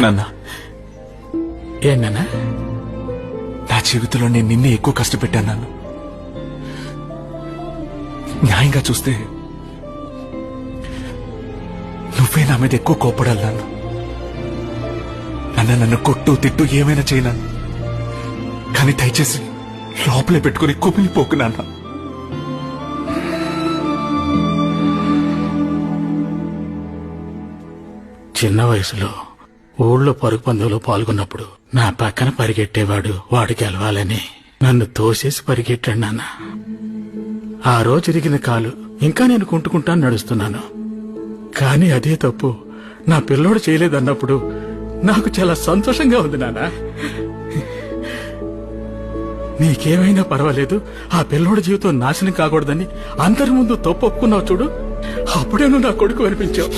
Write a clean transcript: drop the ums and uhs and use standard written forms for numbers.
నాన్న, ఏంటన్నా? నా జీవితంలో నేను నిన్నే ఎక్కువ కష్టపెట్టాను నాన్న. న్యాయంగా చూస్తే నువ్వే నా మీద ఎక్కువ కోపడాలి నాన్న. నన్ను కొట్టు తిట్టు ఏమైనా చేయనాను, కానీ దయచేసి లోపలే పెట్టుకుని కుమిలిపోకు నాన్న. చిన్న వయసులో ఊళ్ళో పరుగు పందెంలో పాల్గొన్నప్పుడు నా పక్కన పరిగెట్టేవాడు వాడు గెలవాలని నన్ను తోసేసి పరిగెట్టాడు నాన్న. ఆ రోజు ఇరిగిన కాలు ఇంకా నేను కుంటుకుంటాను నడుస్తున్నాను. కానీ అదే తప్పు నా పిల్లోడు చేయలేదన్నప్పుడు నాకు చాలా సంతోషంగా ఉంది నాన్న. నీకేమైనా పర్వాలేదు, ఆ పిల్లోడి జీవితం నాశనం కాకూడదని అందరి ముందు తప్పు ఒప్పుకున్నావు చూడు, అప్పుడే నువ్వు నా కొడుకు అనిపించావు.